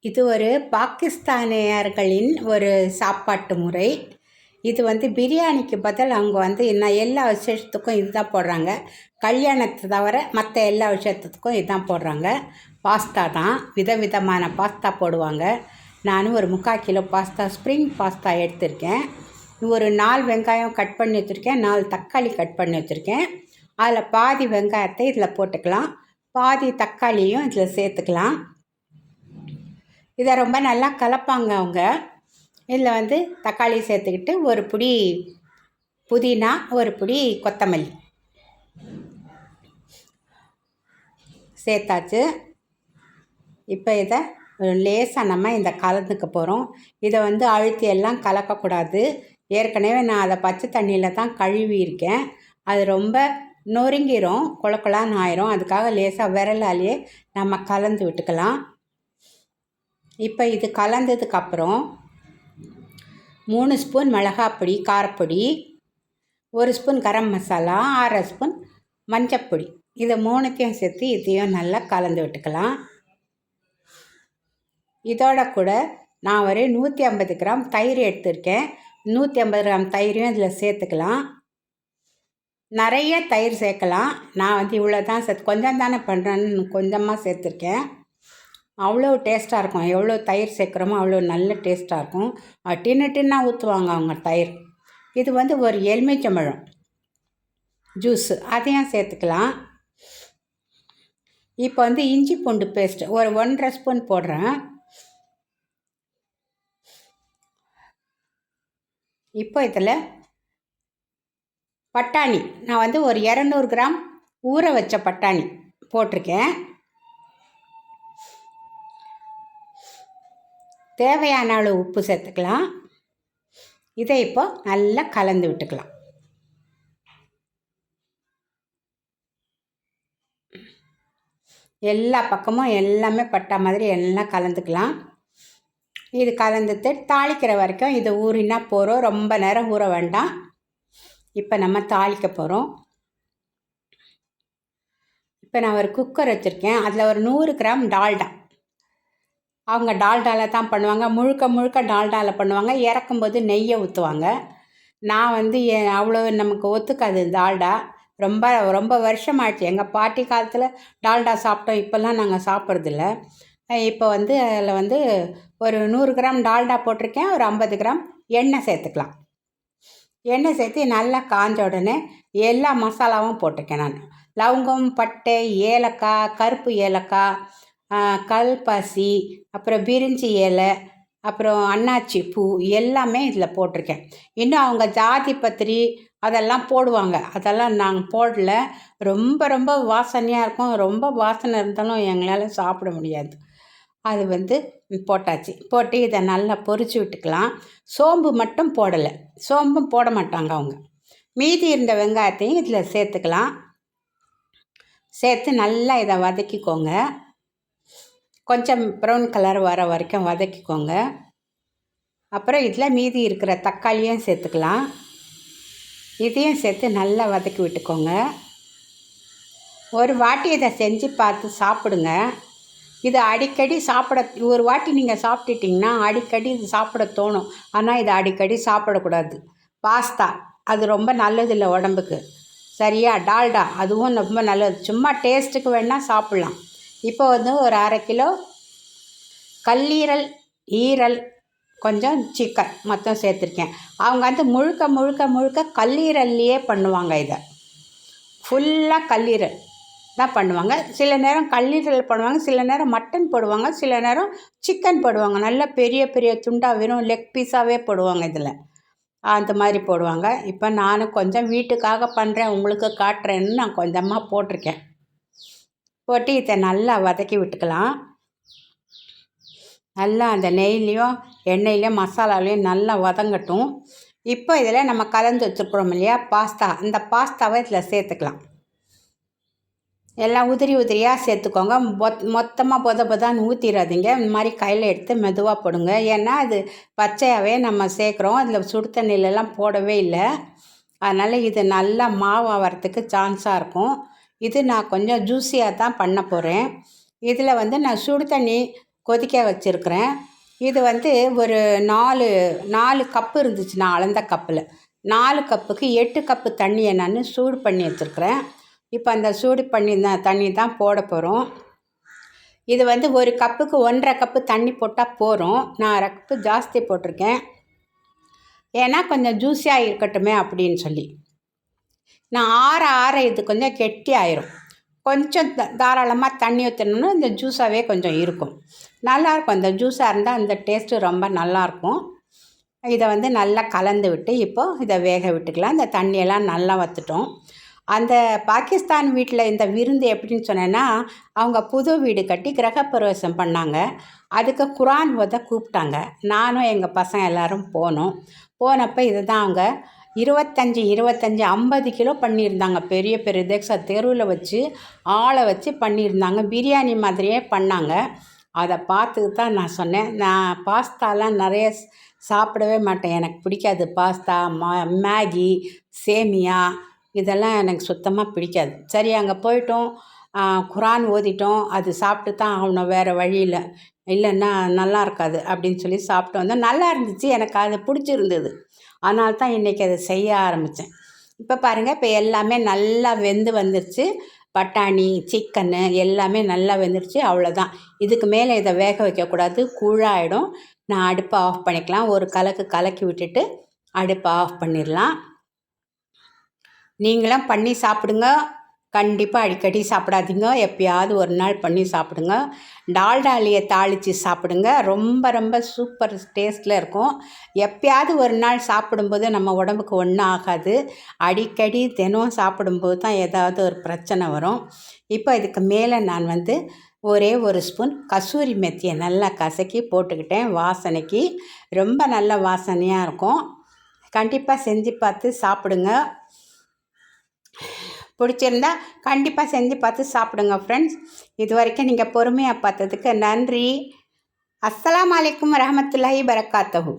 இது ஒரு பாகிஸ்தானியர்களின் ஒரு சாப்பாட்டு முறை. இது பிரியாணிக்கு பதில் அவங்க இன்னும் எல்லா விசேஷத்துக்கும் இதுதான் போடுறாங்க. கல்யாணத்தை தவிர மற்ற எல்லா விஷயத்துக்கும் இதுதான் போடுறாங்க. பாஸ்தா தான், விதவிதமான பாஸ்தா போடுவாங்க. நானும் ஒரு 3/4 கிலோ பாஸ்தா, ஸ்ப்ரிங் பாஸ்தா எடுத்திருக்கேன். ஒரு 4 வெங்காயம் கட் பண்ணி வச்சுருக்கேன், 4 தக்காளி கட் பண்ணி வச்சுருக்கேன். அதில் பாதி வெங்காயத்தை இதில் போட்டுக்கலாம், பாதி தக்காளியும் இதில் சேர்த்துக்கலாம். இதை ரொம்ப நல்லா கலப்பாங்க அவங்க. இதில் தக்காளி சேர்த்துக்கிட்டு ஒரு பிடி புதினா, ஒரு பிடி கொத்தமல்லி சேர்த்தாச்சு. இப்போ இதை லேசாக நம்ம இந்த கலந்துக்க போகிறோம். இதை அழுத்தி எல்லாம் கலக்கக்கூடாது. ஏற்கனவே நான் அதை பச்சை தண்ணியில் தான் கழுவியிருக்கேன். அது ரொம்ப நொறுங்கிரும், குழக்குலான்னு ஆயிரும். அதுக்காக லேசாக விரலாலேயே நம்ம கலந்து விட்டுக்கலாம். இப்போ இது கலந்ததுக்கப்புறம் 3 spoon மிளகாப்பொடி, காரப்பொடி, 1 spoon garam masala, 1/2 spoon மஞ்சப்பொடி, இதை 3த்தையும் சேர்த்து இதையும் நல்லா கலந்து விட்டுக்கலாம். இதோட கூட நான் ஒரு 150 கிராம் தயிர் எடுத்திருக்கேன். 150 கிராம் தயிரையும் இதில் சேர்த்துக்கலாம். நிறைய தயிர் சேர்க்கலாம். நான் இவ்வளோ தான் கொஞ்சம் தானே பண்ணுறேன்னு கொஞ்சமாக சேர்த்துருக்கேன். அவ்வளோ டேஸ்ட்டாக இருக்கும். எவ்வளோ தயிர் சேர்க்குறோமோ அவ்வளோ நல்ல டேஸ்ட்டாக இருக்கும். டின்னாக ஊற்றுவாங்க அவங்க தயிர். இது ஒரு எலுமிச்சம்பழம் ஜூஸு, அதையும் சேர்த்துக்கலாம். இப்போ இஞ்சி பூண்டு பேஸ்ட்டு ஒரு 1/2 ஸ்பூன் போடுறேன். இப்போ இதில் பட்டாணி, நான் ஒரு 200 கிராம் ஊற வச்ச பட்டாணி போட்டிருக்கேன். தேவையான அளவு உப்பு சேர்த்துக்கலாம். இதை இப்போ நல்லா கலந்து விட்டுக்கலாம். எல்லா பக்கமும் எல்லாமே பட்டா மாதிரி எல்லாம் கலந்துக்கலாம். இது கலந்துட்டு தாளிக்கிற வரைக்கும் இது ஊறினா போகிறோம். ரொம்ப நேரம் ஊற வேண்டாம். இப்போ நம்ம தாளிக்க போகிறோம். இப்போ நான் ஒரு குக்கர் வச்சுருக்கேன். அதில் ஒரு 100 கிராம் டால்டா, அவங்க டால்டாவில் தான் பண்ணுவாங்க, முழுக்க முழுக்க டால்டாவில் பண்ணுவாங்க. இறக்கும்போது நெய்யை ஊற்றுவாங்க. நான் அவ்வளோ நமக்கு ஒத்துக்காது டால்டா. ரொம்ப ரொம்ப வருஷமாகிடுச்சு. எங்கள் பாட்டி காலத்தில் டால்டா சாப்பிட்டோம், இப்போல்லாம் நாங்கள் சாப்பிட்றதில்ல. இப்போ அதில் ஒரு 100 கிராம் டால்டா போட்டிருக்கேன். ஒரு 50 கிராம் எண்ணெய் சேர்த்துக்கலாம். எண்ணெய் சேர்த்து நல்லா காஞ்ச உடனே எல்லா மசாலாவும் போட்டிருக்கேன் நான். லவங்கம், பட்டை, ஏலக்காய், கருப்பு ஏலக்காய், கல்பாசி, அப்புறம் பிரிஞ்சி இலை, அப்புறம் அன்னாச்சி பூ எல்லாமே இதில் போட்டிருக்கேன். இன்னும் அவங்க ஜாதி பத்திரி அதெல்லாம் போடுவாங்க, அதெல்லாம் நாங்கள் போடல. ரொம்ப ரொம்ப வாசனையாக இருக்கும். ரொம்ப வாசனை இருந்தாலும் எங்களால் சாப்பிட முடியாது. அது போட்டாச்சு. போட்டு இதை நல்லா பொரிச்சு விட்டுக்கலாம். சோம்பு மட்டும் போடலை, சோம்பும் போட மாட்டாங்க அவங்க. மீதி இருந்த வெங்காயத்தையும் இதில் சேர்த்துக்கலாம். சேர்த்து நல்லா இதை வதக்கிக்கோங்க. கொஞ்சம் ப்ரௌன் கலர் வர வரைக்கும் வதக்கிக்கோங்க. அப்புறம் இதில் மீதி இருக்கிற தக்காளியும் சேர்த்துக்கலாம். இதையும் சேர்த்து நல்லா வதக்கி விட்டுக்கோங்க. ஒரு வாட்டி இதை செஞ்சு பார்த்து சாப்பிடுங்க. இது அடிக்கடி சாப்பிட, ஒரு வாட்டி நீங்கள் சாப்பிட்டுட்டிங்கன்னா அடிக்கடி இது சாப்பிட தோணும். ஆனால் இதை அடிக்கடி சாப்பிடக்கூடாது. பாஸ்தா அது ரொம்ப நல்லதில்லை உடம்புக்கு. சரியா? டால்டா அதுவும் ரொம்ப நல்லது. சும்மா டேஸ்ட்டுக்கு வேணால் சாப்பிட்லாம். இப்போ ஒரு 1/2 கிலோ கல்லீரல், ஈரல், கொஞ்சம் சிக்கன் மொத்தம் சேர்த்துருக்கேன். அவங்க முழுக்க முழுக்க முழுக்க கல்லீரல்லையே பண்ணுவாங்க. இதை ஃபுல்லாக கல்லீரல் தான் பண்ணுவாங்க. சில நேரம் கல்லீரல் பண்ணுவாங்க, சில நேரம் மட்டன் போடுவாங்க, சில நேரம் சிக்கன் போடுவாங்க. நல்ல பெரிய பெரிய துண்டாக வெறும் லெக் பீஸாகவே போடுவாங்க. இதில் அந்த மாதிரி போடுவாங்க. இப்போ நானும் கொஞ்சம் வீட்டுக்காக பண்ணுறேன், உங்களுக்கு காட்டுறேன்னு நான் கொஞ்சமாக போட்டிருக்கேன். போட்டு இதை நல்லா வதக்கி விட்டுக்கலாம். நல்லா அந்த நெய்லேயும் எண்ணெயிலையும் மசாலாலையும் நல்லா வதங்கட்டும். இப்போ இதில் நம்ம கலந்து வச்சுருக்குறோம் இல்லையா பாஸ்தா, அந்த பாஸ்தாவை இதில் சேர்த்துக்கலாம். எல்லாம் உதிரி உதிரியாக சேர்த்துக்கோங்க. மொத்தமாக பொதான்னு ஊற்றிடாதீங்க. இந்த மாதிரி கையில் எடுத்து மெதுவாக போடுங்க. ஏன்னா அது பச்சையாகவே நம்ம சேர்க்குறோம், அதில் சுடு தண்ணியிலலாம் போடவே இல்லை. அதனால் இது நல்லா மாவாகிறதுக்கு சான்ஸாக இருக்கும். இது நான் கொஞ்சம் ஜூஸியாக தான் பண்ண போகிறேன். இதில் நான் சுடு தண்ணி கொதிக்க வச்சுருக்கிறேன். இது வந்து ஒரு 4 கப்பு இருந்துச்சு, நான் அளந்த கப்பில் 4 கப்புக்கு 8 கப்பு தண்ணியை நான் சூடு பண்ணி வச்சுருக்கிறேன். இப்போ அந்த சூடு பண்ணி தண்ணி தான் போட போகிறோம். இது வந்து ஒரு கப்புக்கு 1.5 கப்பு தண்ணி போட்டால் போகிறோம். நான் 1/2 கப்பு ஜாஸ்தி போட்டிருக்கேன், ஏன்னா கொஞ்சம் ஜூஸியாக இருக்கட்டுமே அப்படின்னு சொல்லி. நான் ஆற இது கொஞ்சம் கெட்டி ஆயிரும். கொஞ்சம் தாராளமாக தண்ணி ஊற்றணும்னா இந்த ஜூஸாகவே கொஞ்சம் இருக்கும், நல்லாயிருக்கும். இந்த ஜூஸாக இருந்தால் அந்த டேஸ்ட்டு ரொம்ப நல்லாயிருக்கும். இதை வந்து நல்லா கலந்து விட்டு இப்போது இதை வேக விட்டுக்கலாம். இந்த தண்ணியெல்லாம் நல்லா வற்றுட்டோம். அந்த பாகிஸ்தான் வீட்டில் இந்த விருந்து எப்படின்னு சொன்னேன்னா, அவங்க புது வீடு கட்டி கிரகப்பிரவேசம் பண்ணாங்க. அதுக்கு குரான் ஓத கூப்பிட்டாங்க. நானும் எங்கள் பசங்க எல்லோரும் போனோம். போனப்போ இது தான் அவங்க 25 50 கிலோ பண்ணியிருந்தாங்க. பெரிய பெரிய தேக்ஸா தெருவில் வச்சு ஆளை வச்சு பண்ணியிருந்தாங்க. பிரியாணி மாதிரியே பண்ணாங்க. அதை பார்த்து தான் நான் சொன்னேன், நான் பாஸ்தாலாம் நிறைய சாப்பிடவே மாட்டேன், எனக்கு பிடிக்காது. பாஸ்தா, மேகி, சேமியா இதெல்லாம் எனக்கு சுத்தமாக பிடிக்காது. சரி, அங்கே போயிட்டோம், குரான் ஓதிட்டோம், அது சாப்பிட்டு தான் ஆகணும், வேறு வழியில், இல்லைன்னா நல்லா இருக்காது அப்படின்னு சொல்லி சாப்பிட்டு வந்தோம். நல்லா இருந்துச்சு, எனக்கு அது பிடிச்சிருந்தது. அதனால தான் இன்றைக்கி அதை செய்ய ஆரம்பித்தேன். இப்போ பாருங்கள், இப்போ எல்லாமே நல்லா வெந்து வந்துருச்சு. பட்டாணி, சிக்கனு எல்லாமே நல்லா வெந்துருச்சு. அவ்வளோதான். இதுக்கு மேலே இதை வேக வைக்கக்கூடாது, கூழாயிடும். நான் அடுப்பை ஆஃப் பண்ணிக்கலாம். ஒரு கலக்கி விட்டுட்டு அடுப்பை ஆஃப் பண்ணிடலாம். நீங்களும் பண்ணி சாப்பிடுங்க. கண்டிப்பாக அடிக்கடி சாப்பிடாதீங்க, எப்பயாவது ஒரு நாள் பண்ணி சாப்பிடுங்க. டால்டாலியை தாளித்து சாப்பிடுங்க, ரொம்ப ரொம்ப சூப்பர் டேஸ்ட்டில் இருக்கும். எப்பயாவது ஒரு நாள் சாப்பிடும்போது நம்ம உடம்புக்கு ஒன்றும் ஆகாது. அடிக்கடி தினம் சாப்பிடும்போது தான் ஏதாவது ஒரு பிரச்சனை வரும். இப்போ இதுக்கு மேலே நான் வந்து ஒரே ஒரு ஸ்பூன் கசூரி மெத்தியை நல்லா கசக்கி போட்டுக்கிட்டேன். வாசனைக்கு ரொம்ப நல்ல வாசனையாக இருக்கும். கண்டிப்பாக செஞ்சு பார்த்து சாப்பிடுங்க. பிடிச்சிருந்தா கண்டிப்பாக செஞ்சு பார்த்து சாப்பிடுங்க ஃப்ரெண்ட்ஸ். இது வரைக்கும் நீங்கள் பொறுமையாக பார்த்ததுக்கு நன்றி. அஸ்ஸலாமு அலைக்கும் வரஹ்மத்துல்லாஹி பரக்காத்துஹு.